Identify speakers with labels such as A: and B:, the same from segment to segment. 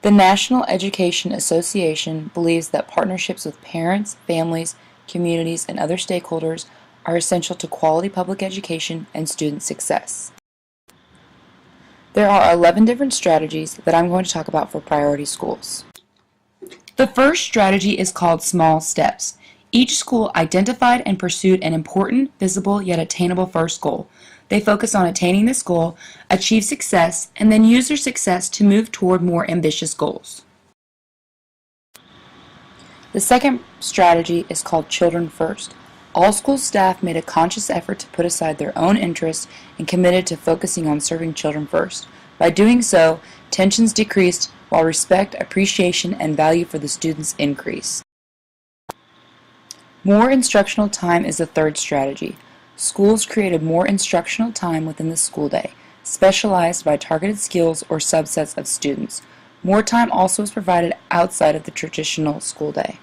A: The National Education Association believes that partnerships with parents, families, communities, and other stakeholders are essential to quality public education and student success. There are 11 different strategies that I'm going to talk about for priority schools. The first strategy is called small steps. Each school identified and pursued an important, visible, yet attainable first goal. They focus on attaining this goal, achieve success, and then use their success to move toward more ambitious goals. The second strategy is called Children First. All school staff made a conscious effort to put aside their own interests and committed to focusing on serving children first. By doing so, tensions decreased while respect, appreciation, and value for the students increased. More instructional time is the third strategy. Schools created more instructional time within the school day, specialized by targeted skills or subsets of students. More time also is provided outside of the traditional school day.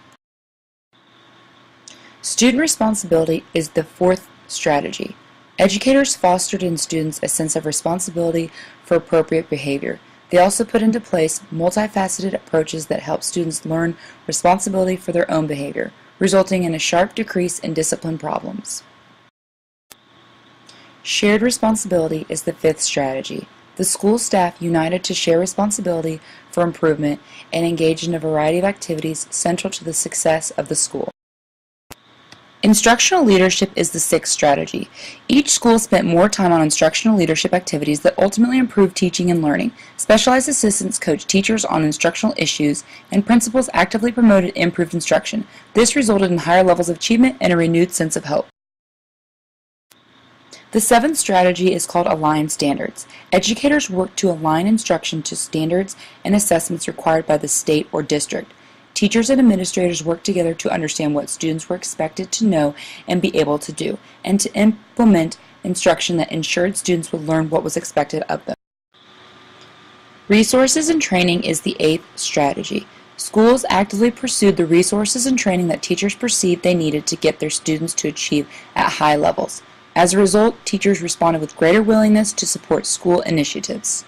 A: Student responsibility is the fourth strategy. Educators fostered in students a sense of responsibility for appropriate behavior. They also put into place multifaceted approaches that help students learn responsibility for their own behavior, resulting in a sharp decrease in discipline problems. Shared responsibility is the fifth strategy. The school staff united to share responsibility for improvement and engaged in a variety of activities central to the success of the school. Instructional leadership is the sixth strategy. Each school spent more time on instructional leadership activities that ultimately improved teaching and learning. Specialized assistants coached teachers on instructional issues, and principals actively promoted improved instruction. This resulted in higher levels of achievement and a renewed sense of hope. The seventh strategy is called Align Standards. Educators work to align instruction to standards and assessments required by the state or district. Teachers and administrators work together to understand what students were expected to know and be able to do, and to implement instruction that ensured students would learn what was expected of them. Resources and training is the eighth strategy. Schools actively pursued the resources and training that teachers perceived they needed to get their students to achieve at high levels. As a result, teachers responded with greater willingness to support school initiatives.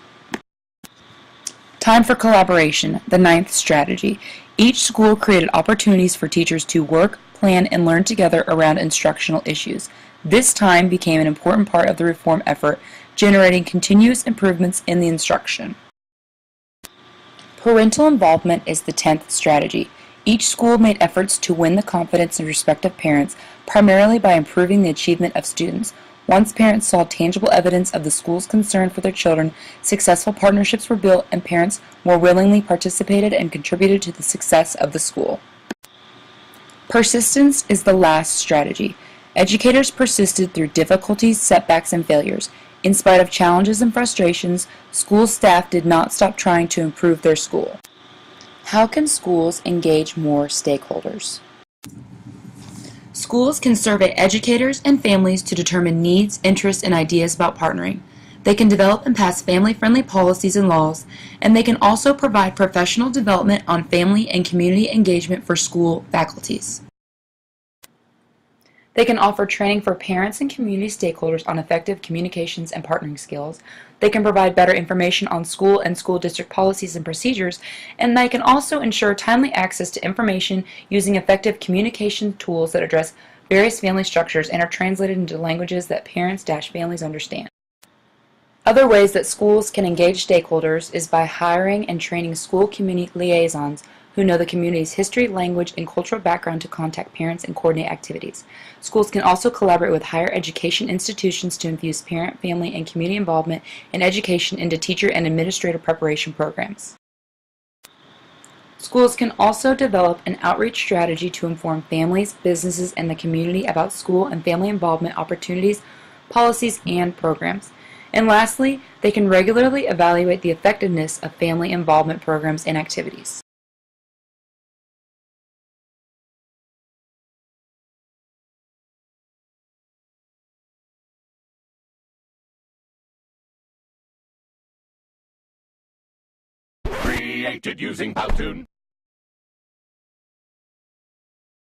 A: Time for collaboration, the ninth strategy. Each school created opportunities for teachers to work, plan, and learn together around instructional issues. This time became an important part of the reform effort, generating continuous improvements in the instruction. Parental involvement is the 10th strategy. Each school made efforts to win the confidence and respect of parents, primarily by improving the achievement of students. Once parents saw tangible evidence of the school's concern for their children, successful partnerships were built and parents more willingly participated and contributed to the success of the school. Persistence is the last strategy. Educators persisted through difficulties, setbacks, and failures. In spite of challenges and frustrations, school staff did not stop trying to improve their school. How can schools engage more stakeholders? Schools can survey educators and families to determine needs, interests, and ideas about partnering. They can develop and pass family-friendly policies and laws, and they can also provide professional development on family and community engagement for school faculties. They can offer training for parents and community stakeholders on effective communications and partnering skills. They can provide better information on school and school district policies and procedures, and they can also ensure timely access to information using effective communication tools that address various family structures and are translated into languages that parents/families understand. Other ways that schools can engage stakeholders is by hiring and training school community liaisons who know the community's history, language, and cultural background to contact parents and coordinate activities. Schools can also collaborate with higher education institutions to infuse parent, family, and community involvement in education into teacher and administrator preparation programs. Schools can also develop an outreach strategy to inform families, businesses, and the community about school and family involvement opportunities, policies, and programs. And lastly, they can regularly evaluate the effectiveness of family involvement programs and activities.
B: Created using Powtoon.